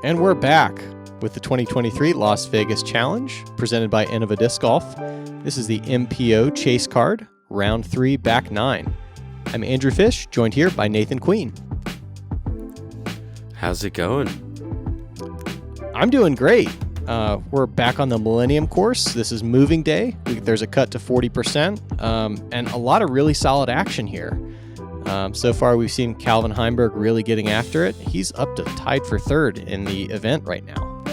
And we're back with the 2023 Las Vegas Challenge presented by Innova Disc Golf. This is the MPO Chase Card, Round 3, Back 9. I'm Andrew Fish, joined here by Nathan Queen. How's it going? I'm doing great. We're back on the Millennium course. This is moving day. There's a cut to 40%, and a lot of really solid action here. So far, we've seen Calvin Heimburg really getting after it. He's up to tied for third in the event right now.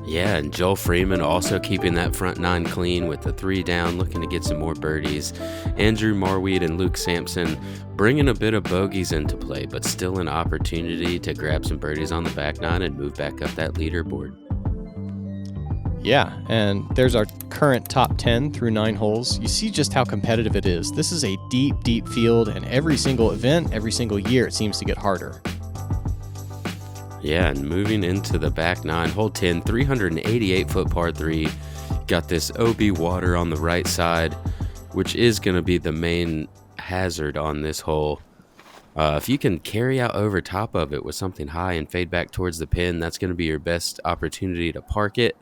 Yeah, and Joel Freeman also keeping that front nine clean with the 3 down, looking to get some more birdies. Andrew Marwede and Luke Samson bringing a bit of bogeys into play, but still an opportunity to grab some birdies on the back nine and move back up that leaderboard. Yeah, and there's our current top 10 through 9 holes. You see just how competitive it is. This is a deep, deep field, and every single event, every single year, it seems to get harder. Yeah, and moving into the back 9, hole 10, 388-foot par 3. Got this OB water on the right side, which is going to be the main hazard on this hole. If you can carry out over top of it with something high and fade back towards the pin, that's going to be your best opportunity to park it.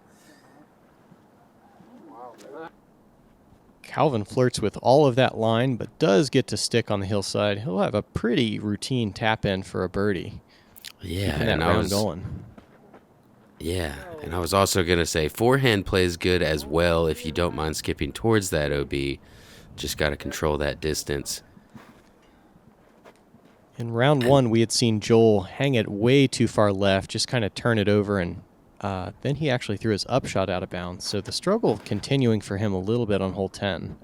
Calvin flirts with all of that line, but does get to stick on the hillside. He'll have a pretty routine tap in for a birdie. Yeah, keeping that round going. Yeah, and I was also going to say forehand plays good as well if you don't mind skipping towards that OB. Just got to control that distance. In round 1, we had seen Joel hang it way too far left, just kind of turn it over, and then he actually threw his upshot out of bounds. So the struggle continuing for him a little bit on hole 10.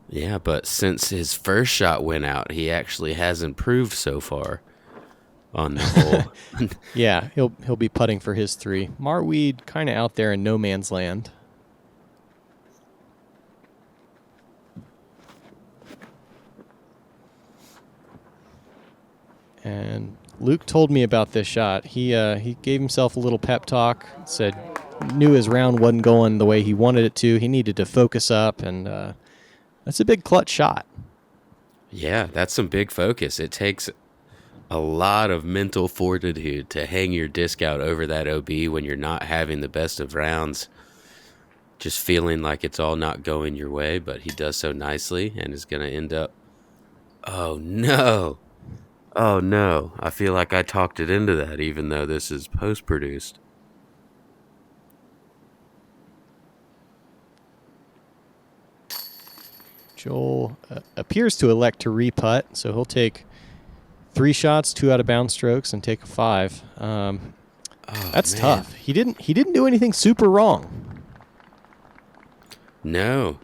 Yeah, but since his first shot went out, he actually has improved so far on the hole. Yeah, he'll be putting for his 3. Marwede kind of out there in no man's land. And Luke told me about this shot. He gave himself a little pep talk, said knew his round wasn't going the way he wanted it to. He needed to focus up, and that's a big clutch shot. Yeah, that's some big focus. It takes a lot of mental fortitude to hang your disc out over that OB when you're not having the best of rounds. Just feeling like it's all not going your way, but he does so nicely and is going to end up... Oh, no. Oh, no. I feel like I talked it into that, even though this is post-produced. Joel appears to elect to re-putt, so he'll take 3 shots, 2 out-of-bounds strokes, and take a 5. That's man. tough. He didn't do anything super wrong. No.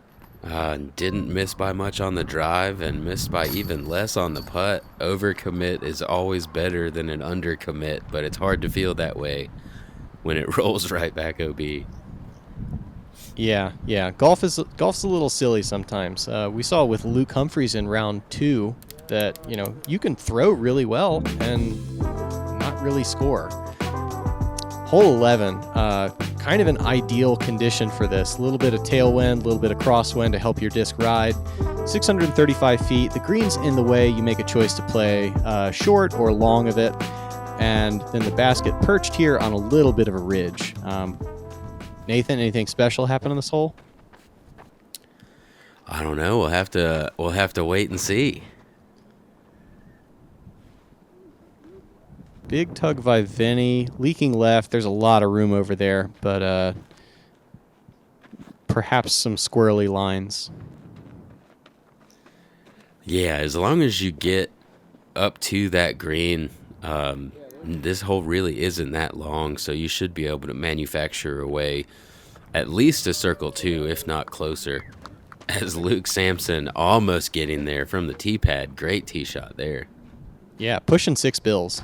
Didn't miss by much on the drive and missed by even less on the putt. Overcommit is always better than an undercommit, but it's hard to feel that way when it rolls right back OB. Yeah. Golf's a little silly sometimes. We saw with Luke Humphreys in round 2 that you can throw really well and not really score. Hole 11, kind of an ideal condition for this. A little bit of tailwind, a little bit of crosswind to help your disc ride. 635 feet. The green's in the way. You make a choice to play short or long of it. And then the basket perched here on a little bit of a ridge. Nathan, anything special happen on this hole? I don't know. We'll have to wait and see. Big tug by Vinny, leaking left. There's a lot of room over there, but perhaps some squirrely lines. Yeah, as long as you get up to that green, this hole really isn't that long, so you should be able to manufacture away at least a circle 2, if not closer. As Luke Samson almost getting there from the tee pad. Great tee shot there. Yeah, pushing 6 bills.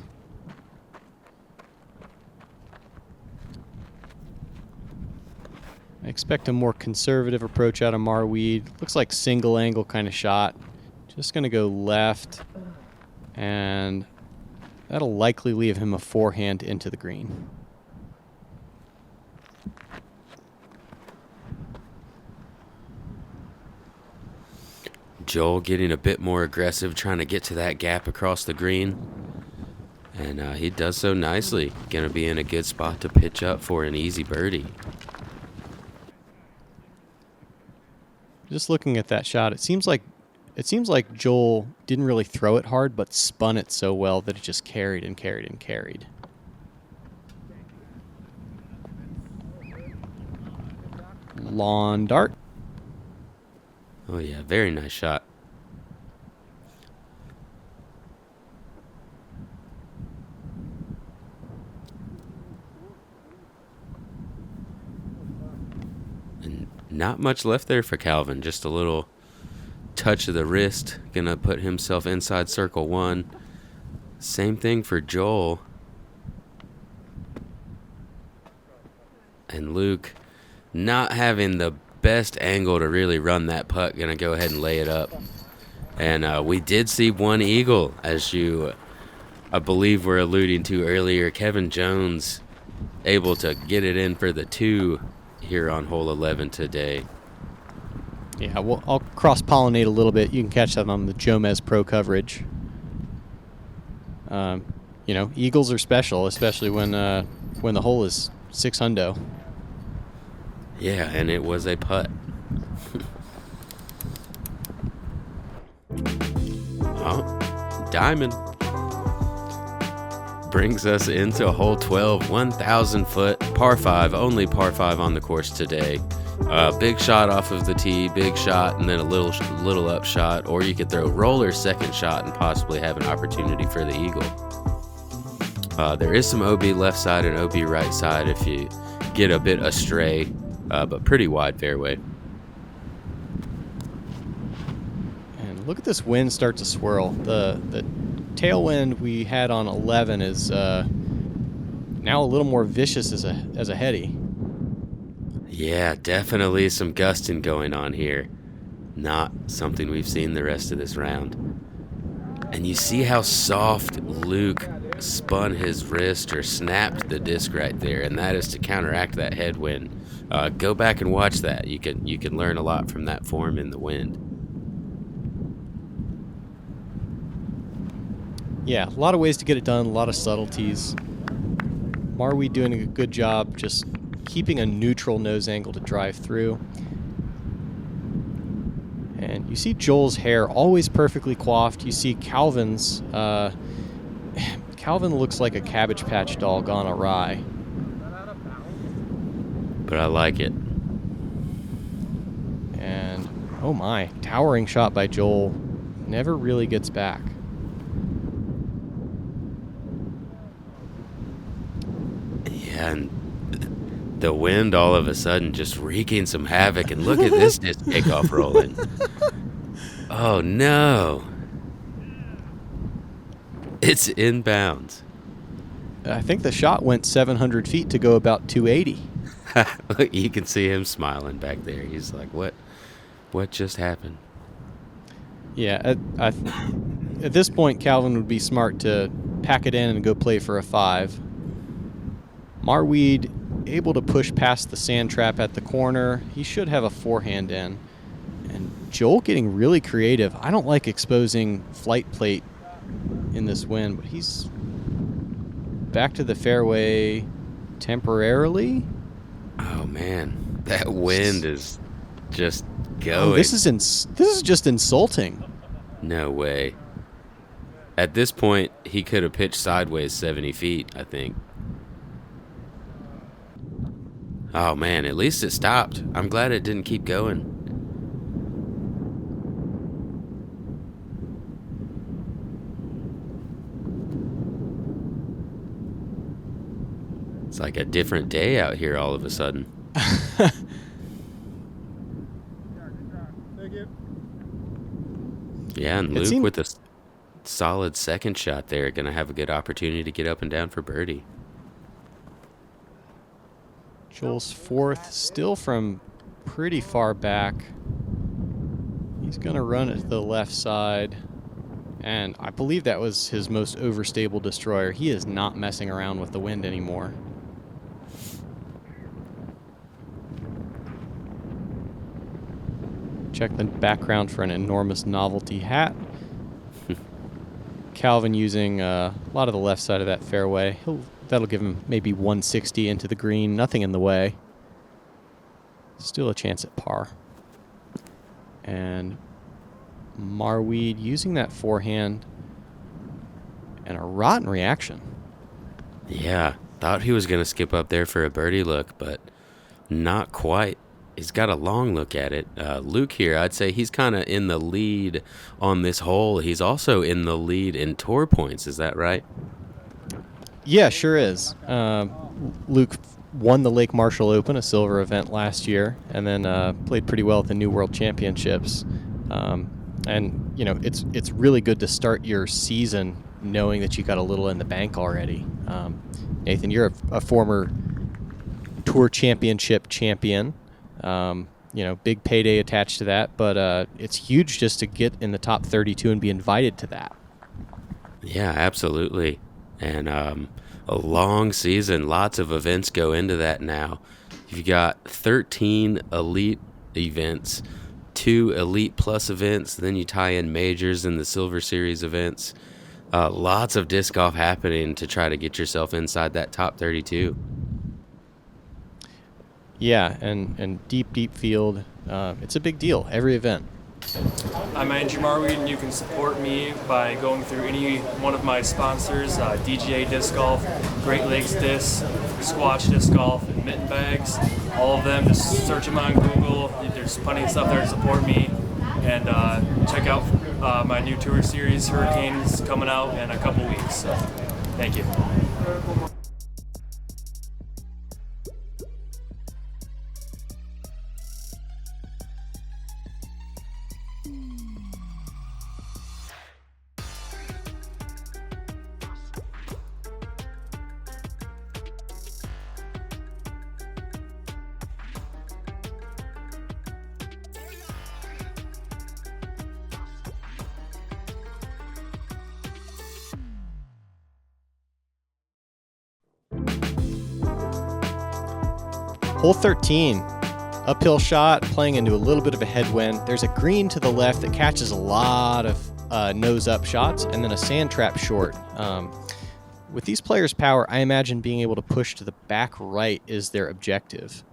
I expect a more conservative approach out of Marwede. Looks like single angle kind of shot. Just going to go left, and that'll likely leave him a forehand into the green. Joel getting a bit more aggressive, trying to get to that gap across the green. And he does so nicely. Gonna be in a good spot to pitch up for an easy birdie. Just looking at that shot, it seems like Joel didn't really throw it hard, but spun it so well that it just carried and carried and carried. Lawn dart. Oh yeah, very nice shot. And not much left there for Calvin. Just a little touch of the wrist. Gonna put himself inside circle 1. Same thing for Joel. And Luke, not having the best angle to really run that putt, gonna go ahead and lay it up. And we did see one eagle, as you, I believe, were alluding to earlier. Kevin Jones able to get it in for the 2 here on hole 11 today. Yeah, well, I'll cross-pollinate a little bit. You can catch that on the Jomez Pro coverage. Eagles are special, especially when the hole is 6 hundo. Yeah, and it was a putt. Oh, diamond. Brings us into hole 12, 1,000 foot, par 5, only par 5 on the course today. Big shot off of the tee, big shot, and then a little up shot, or you could throw roller second shot and possibly have an opportunity for the eagle. There is some OB left side and OB right side if you get a bit astray, but pretty wide fairway. And look at this wind start to swirl. The tailwind we had on 11 is now a little more vicious as a heady. Yeah, definitely some gusting going on here. Not something we've seen the rest of this round. And you see how soft Luke spun his wrist or snapped the disc right there, and that is to counteract that headwind. Go back and watch that. You can learn a lot from that form in the wind. Yeah, a lot of ways to get it done, a lot of subtleties. Marwede doing a good job just keeping a neutral nose angle to drive through. And you see Joel's hair always perfectly coiffed. You see Calvin's. Calvin looks like a Cabbage Patch doll gone awry. But I like it. And, oh my, towering shot by Joel. Never really gets back. Yeah, and the wind all of a sudden just wreaking some havoc. And look at this disc takeoff rolling. Oh, no. It's inbounds. I think the shot went 700 feet to go about 280. You can see him smiling back there. He's like, what just happened? Yeah, at this point, Calvin would be smart to pack it in and go play for a 5. Marwede able to push past the sand trap at the corner. He should have a forehand in. And Joel getting really creative. I don't like exposing flight plate in this wind, but he's back to the fairway temporarily. Oh man, that wind is just going. Oh, this is just insulting. No way. At this point, he could have pitched sideways 70 feet, I think. Oh man, at least it stopped. I'm glad it didn't keep going. It's like a different day out here all of a sudden. Yeah, and Luke with a solid second shot there, going to have a good opportunity to get up and down for birdie. Joel's 4th, still from pretty far back. He's going to run it to the left side. And I believe that was his most overstable destroyer. He is not messing around with the wind anymore. Check the background for an enormous novelty hat. Calvin using a lot of the left side of that fairway. That'll give him maybe 160 into the green. Nothing in the way. Still a chance at par. And Marwede using that forehand and a rotten reaction. Yeah, thought he was going to skip up there for a birdie look, but not quite. He's got a long look at it. Luke here, I'd say he's kind of in the lead on this hole. He's also in the lead in tour points. Is that right? Yeah, sure is. Luke won the Lake Marshall Open, a silver event last year, and then played pretty well at the New World Championships. And, you know, it's really good to start your season knowing that you got a little in the bank already. Nathan, you're a former Tour Championship champion. You know, big payday attached to that, but it's huge just to get in the top 32 and be invited to that. Yeah, absolutely. And a long season, lots of events go into that now. You've got 13 elite events, 2 elite plus events, then you tie in majors and the Silver Series events. Lots of disc golf happening to try to get yourself inside that top 32. Yeah, and deep field. It's a big deal, every event. I'm Andrew Marwede, and you can support me by going through any one of my sponsors, DGA Disc Golf, Great Lakes Disc, Squatch Disc Golf, and Mitten Bags. All of them, just search them on Google. There's plenty of stuff there to support me. And check out my new tour series, Hurricanes, coming out in a couple weeks. So, thank you. Hole 13, uphill shot, playing into a little bit of a headwind. There's a green to the left that catches a lot of nose-up shots, and then a sand trap short. With these players' power, I imagine being able to push to the back right is their objective.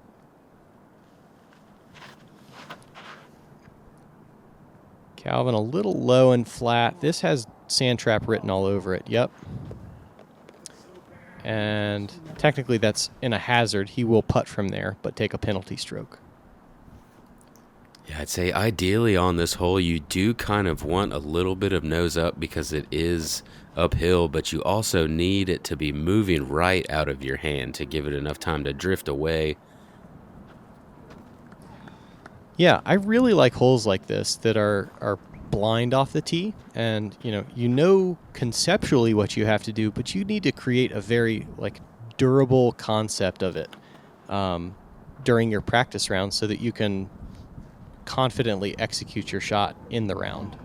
Calvin a little low and flat. This has sand trap written all over it. Yep. And technically that's in a hazard. He will putt from there, but take a penalty stroke. Yeah, I'd say ideally on this hole, you do kind of want a little bit of nose up because it is uphill, but you also need it to be moving right out of your hand to give it enough time to drift away. Yeah, I really like holes like this that are blind off the tee, and you know conceptually what you have to do, but you need to create a very durable concept of it during your practice round so that you can confidently execute your shot in the round.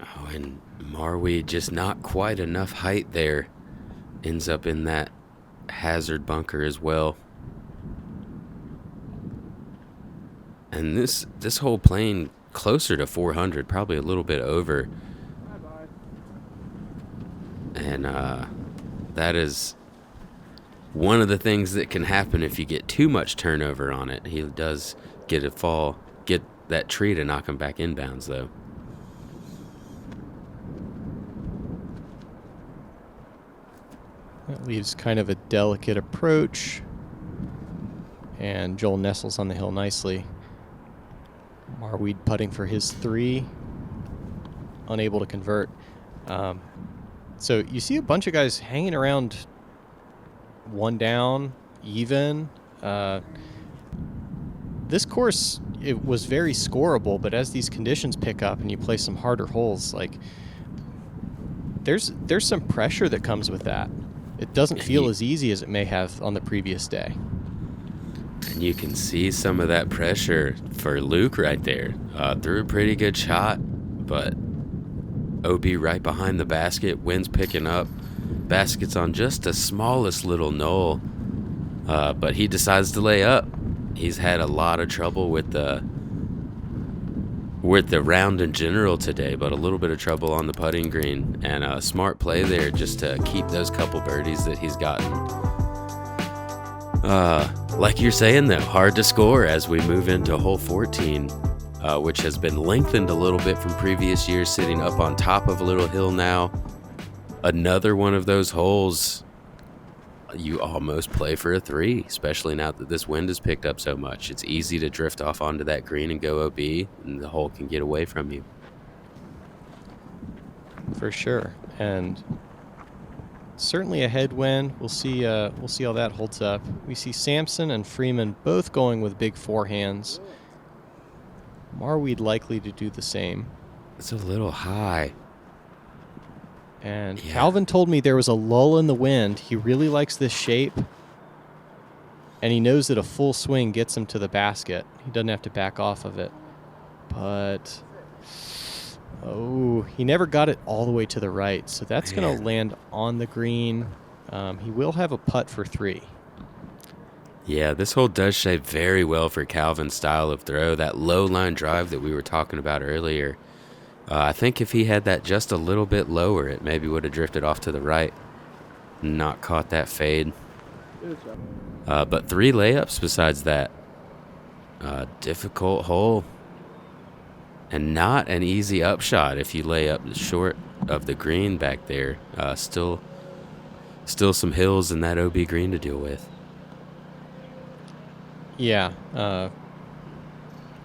Oh, and Marwede just not quite enough height there. Ends up in that hazard bunker as well. And this whole plane closer to 400, probably a little bit over. And that is one of the things that can happen if you get too much turnover on it. He does get that tree to knock him back inbounds, though. That leaves kind of a delicate approach. And Joel nestles on the hill nicely. Marwede putting for his 3. Unable to convert. So you see a bunch of guys hanging around one down, even. This course, it was very scoreable, but as these conditions pick up and you play some harder holes, there's some pressure that comes with that. It doesn't feel as easy as it may have on the previous day. And you can see some of that pressure for Luke right there. Threw a pretty good shot, but OB right behind the basket, wind's picking up. Basket's on just the smallest little knoll, but he decides to lay up. He's had a lot of trouble with the with the round in general today, but a little bit of trouble on the putting green, and a smart play there just to keep those couple birdies that he's gotten. Like you're saying, though, hard to score as we move into hole 14, which has been lengthened a little bit from previous years, sitting up on top of a little hill now. Another one of those holes you almost play for a 3, especially now that this wind has picked up so much. It's easy to drift off onto that green and go OB, and the hole can get away from you. For sure. And certainly a headwind. We'll see how that holds up. We see Samson and Freeman both going with big forehands. Marwede likely to do the same. It's a little high. And Calvin told me there was a lull in the wind. He really likes this shape. And he knows that a full swing gets him to the basket. He doesn't have to back off of it. But, he never got it all the way to the right. So that's going to land on the green. He will have a putt for 3. Yeah, this hole does shape very well for Calvin's style of throw. That low line drive that we were talking about earlier. I think if he had that just a little bit lower, it maybe would have drifted off to the right. Not caught that fade. But 3 layups besides that. Difficult hole. And not an easy upshot if you lay up short of the green back there. Still some hills in that OB green to deal with. Yeah.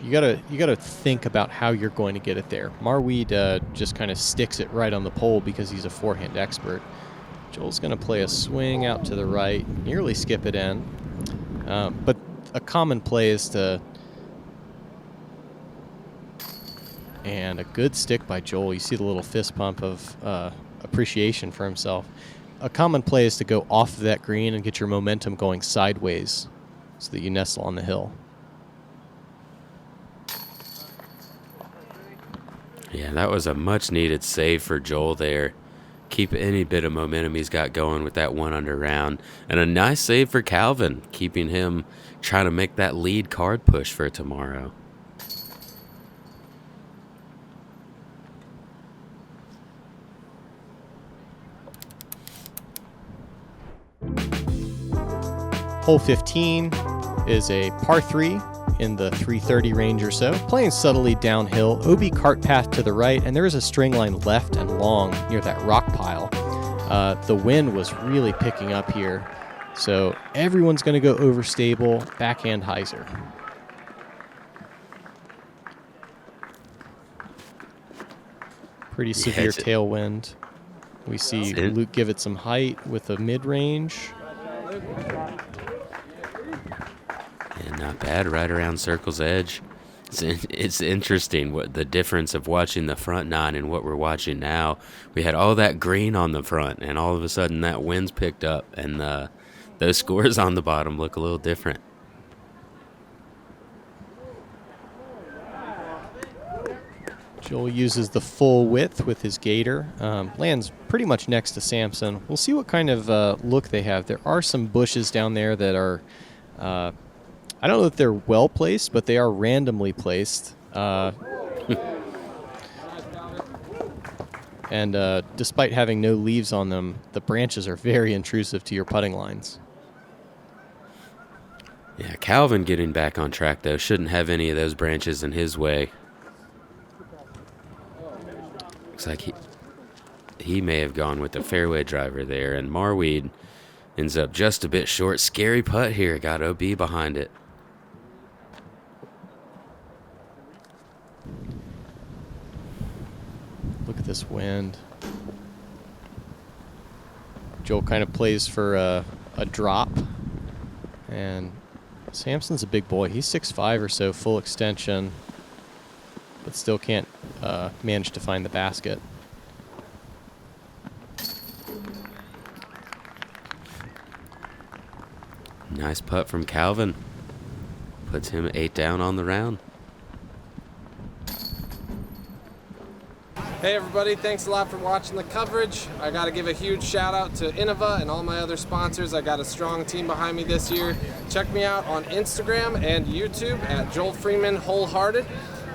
You gotta think about how you're going to get it there. Marwede just kind of sticks it right on the pole because he's a forehand expert. Joel's going to play a swing out to the right, nearly skip it in. But a common play is to... And a good stick by Joel. You see the little fist pump of appreciation for himself. A common play is to go off of that green and get your momentum going sideways so that you nestle on the hill. Yeah, that was a much-needed save for Joel there. Keep any bit of momentum he's got going with that 1 under round. And a nice save for Calvin, keeping him trying to make that lead card push for tomorrow. Hole 15 is a par 3 in the 330 range or so, playing subtly downhill, OB cart path to the right, and there is a string line left and long near that rock pile. The wind was really picking up here, so everyone's going to go overstable, backhand hyzer. Pretty severe tailwind. We see Luke give it some height with a mid-range. Yeah, not bad, right around circle's edge. It's interesting what the difference of watching the front 9 and what we're watching now. We had all that green on the front, and all of a sudden that wind's picked up, and those scores on the bottom look a little different. Joel uses the full width with his gator. Lands pretty much next to Samson. We'll see what kind of look they have. There are some bushes down there that are... I don't know if they're well placed, but they are randomly placed. And despite having no leaves on them, the branches are very intrusive to your putting lines. Yeah, Calvin getting back on track, though, shouldn't have any of those branches in his way. Looks like he may have gone with the fairway driver there, and Marwede ends up just a bit short. Scary putt here, got OB behind it. Look at this wind. Joel kind of plays for a drop. And Samson's a big boy. He's 6'5" or so, full extension, but still can't manage to find the basket. Nice putt from Calvin. Puts him 8 down on the round. Hey everybody, thanks a lot for watching the coverage. I got to give a huge shout out to Innova and all my other sponsors. I got a strong team behind me this year. Check me out on Instagram and YouTube at Joel Freeman Wholehearted.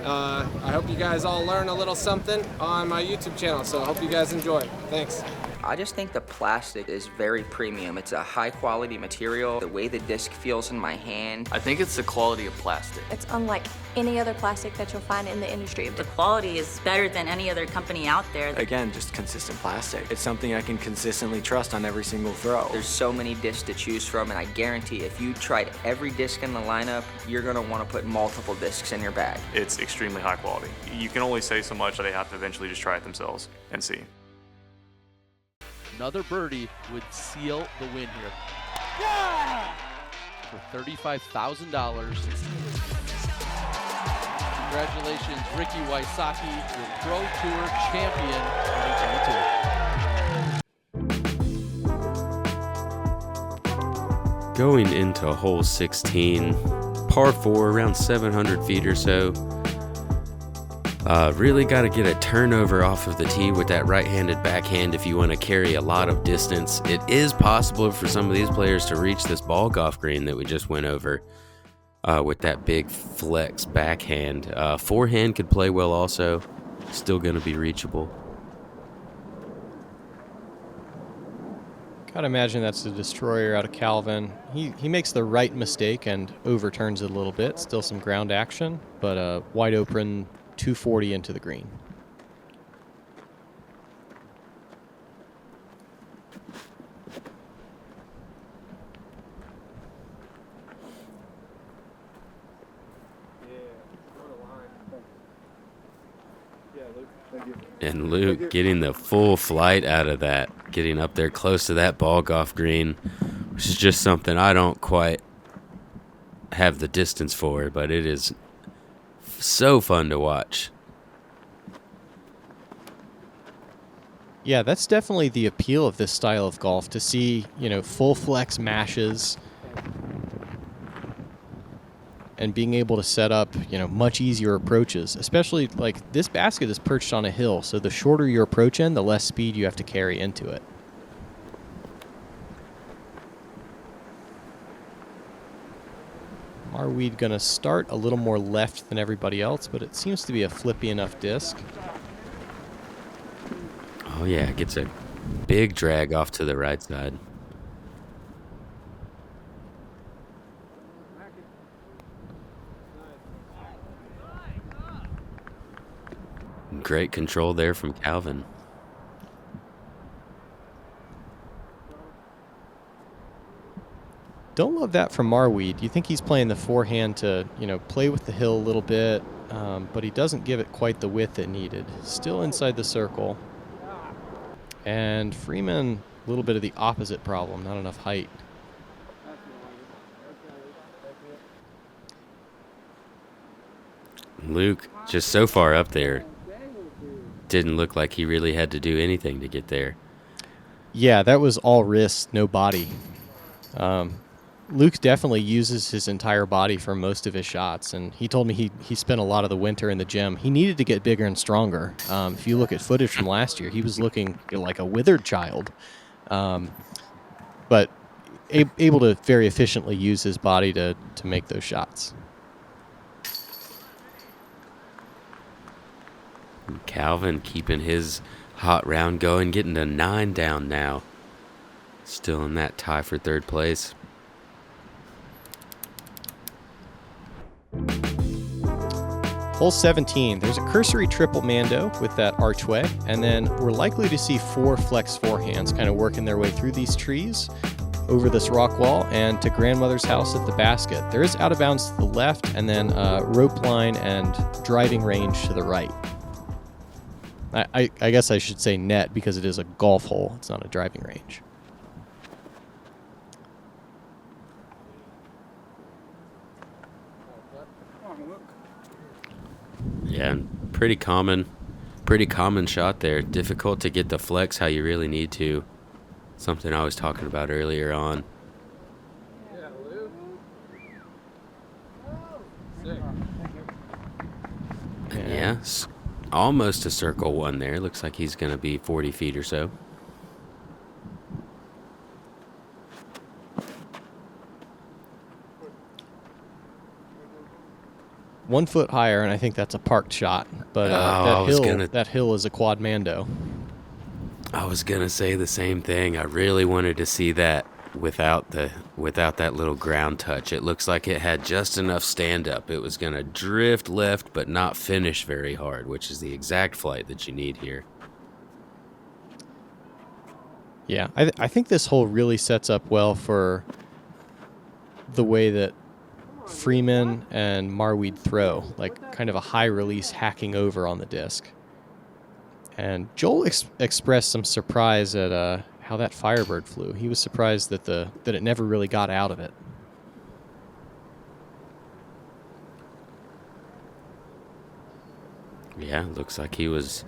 I hope you guys all learn a little something on my YouTube channel, so I hope you guys enjoy. Thanks. I just think the plastic is very premium. It's a high quality material. The way the disc feels in my hand. I think it's the quality of plastic. It's unlike any other plastic that you'll find in the industry. The quality is better than any other company out there. Again, just consistent plastic. It's something I can consistently trust on every single throw. There's so many discs to choose from, and I guarantee if you tried every disc in the lineup, you're gonna wanna put multiple discs in your bag. It's extremely high quality. You can only say so much, they have to eventually just try it themselves and see. Another birdie would seal the win here. Yeah! For $35,000. Congratulations, Ricky Wysocki, your Pro Tour champion 2022. Going into hole 16, par 4, around 700 feet or so. Really got to get a turnover off of the tee with that right-handed backhand if you want to carry a lot of distance. It is possible for some of these players to reach this ball golf green that we just went over with that big flex backhand. Forehand could play well also. Still going to be reachable. Gotta imagine that's the destroyer out of Calvin. He makes the right mistake and overturns it a little bit. Still some ground action, but wide open 240 into the green. And Luke getting the full flight out of that, getting up there close to that ball golf green, which is just something I don't quite have the distance for, but it is so fun to watch. Yeah, that's definitely the appeal of this style of golf, to see, full flex mashes and being able to set up, much easier approaches. Especially, like, this basket is perched on a hill, so the shorter your approach end, the less speed you have to carry into it. Marwede going to start a little more left than everybody else, but it seems to be a flippy enough disc. Oh yeah, gets a big drag off to the right side. Great control there from Calvin. Don't love that from Marwede. You think he's playing the forehand to, play with the hill a little bit, but he doesn't give it quite the width it needed. Still inside the circle. And Freeman, a little bit of the opposite problem, not enough height. Luke, just so far up there, didn't look like he really had to do anything to get there. Yeah, that was all wrist, no body. Luke definitely uses his entire body for most of his shots, and he told me he spent a lot of the winter in the gym. He needed to get bigger and stronger. If you look at footage from last year, he was looking like a withered child, but able to very efficiently use his body to make those shots. Calvin keeping his hot round going, getting to 9 down now. Still in that tie for third place. Hole 17, there's a cursory triple Mando with that archway, and then we're likely to see 4 flex forehands kind of working their way through these trees, over this rock wall, and to grandmother's house at the basket. There is out of bounds to the left, and then rope line and driving range to the right. I guess I should say net because it is a golf hole. It's not a driving range. Yeah, pretty common shot there. Difficult to get the flex how you really need to. Something I was talking about earlier on. And yeah, almost a circle one there. Looks like he's going to be 40 feet or so. 1 foot higher, and I think that's a parked shot. But that hill is a quad Mando. I was gonna say the same thing. I really wanted to see that without that little ground touch. It looks like it had just enough stand up. It was gonna drift left but not finish very hard, which is the exact flight that you need here. Yeah, I think this hole really sets up well for the way that Freeman and Marwede throw, like kind of a high release hacking over on the disc. And Joel expressed some surprise at how that Firebird flew. He was surprised that it never really got out of it. Yeah, looks like he was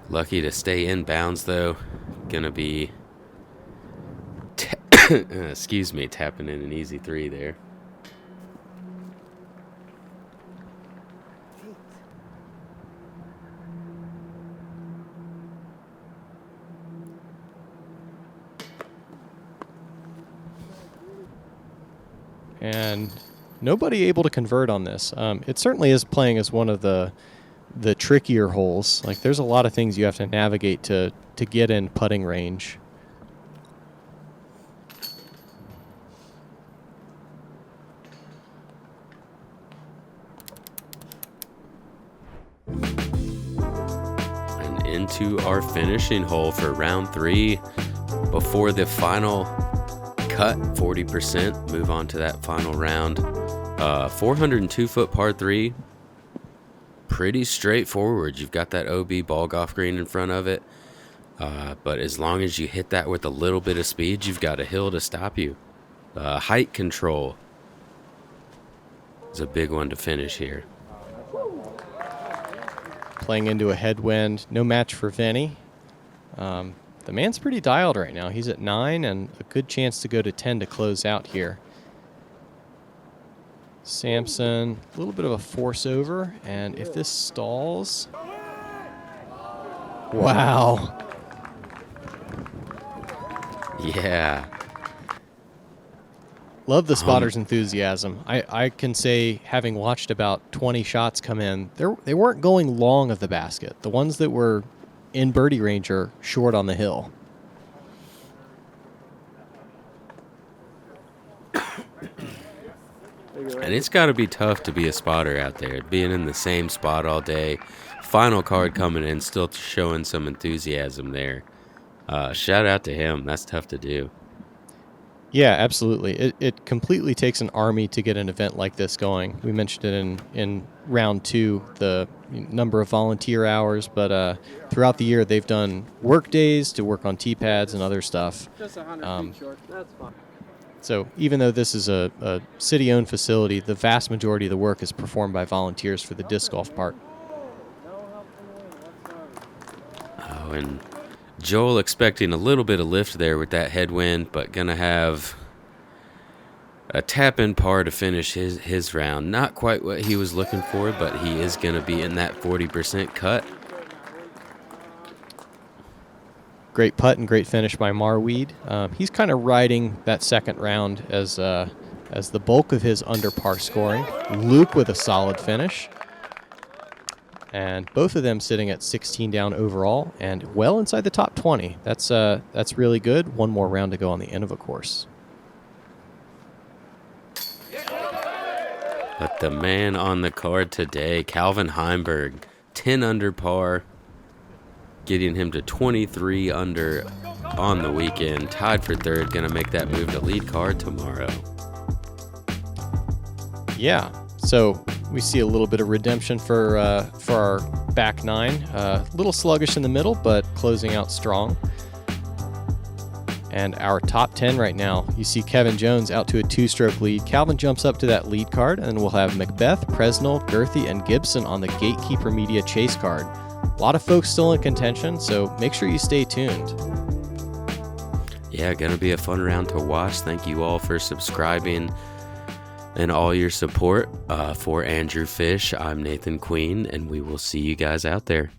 lucky to stay in bounds, though. Gonna be, tapping in an easy 3 there. And nobody able to convert on this. It certainly is playing as one of the trickier holes. Like, there's a lot of things you have to navigate to get in putting range. And into our finishing hole for round 3 before the final cut, 40%. Move on to that final round. 402-foot par 3. Pretty straightforward. You've got that OB ball golf green in front of it. But as long as you hit that with a little bit of speed, you've got a hill to stop you. Height control is a big one to finish here. Playing into a headwind. No match for Vinny. The man's pretty dialed right now. He's at 9 and a good chance to go to 10 to close out here. Samson, a little bit of a force over, and if this stalls... Wow. Yeah. Love the spotter's enthusiasm. I can say, having watched about 20 shots come in, they weren't going long of the basket. The ones that were in birdie range are short on the hill. And it's got to be tough to be a spotter out there, being in the same spot all day. Final card coming in, still showing some enthusiasm there. Shout out to him. That's tough to do. Yeah, absolutely. It completely takes an army to get an event like this going. We mentioned it in round 2, the number of volunteer hours, but throughout the year they've done work days to work on tee pads and other stuff. Just 100 feet short. That's fine. So even though this is a city-owned facility, the vast majority of the work is performed by volunteers for the disc golf part. Oh, and Joel expecting a little bit of lift there with that headwind, but going to have a tap-in par to finish his round. Not quite what he was looking for, but he is going to be in that 40% cut. Great putt and great finish by Marwede. He's kind of riding that second round as the bulk of his under par scoring. Luke with a solid finish. And both of them sitting at 16 down overall and well inside the top 20. That's really good. One more round to go on the Innova course. But the man on the card today, Calvin Heimburg, 10 under par, getting him to 23 under on the weekend. Tied for third, going to make that move to lead card tomorrow. Yeah, so we see a little bit of redemption for our back 9. A little sluggish in the middle, but closing out strong. And our top 10 right now, you see Kevin Jones out to a 2-stroke lead. Calvin jumps up to that lead card, and then we'll have Macbeth, Presnell, Girthy, and Gibson on the Gatekeeper Media chase card. A lot of folks still in contention, so make sure you stay tuned. Yeah, going to be a fun round to watch. Thank you all for subscribing and all your support. For Andrew Fish, I'm Nathan Queen, and we will see you guys out there.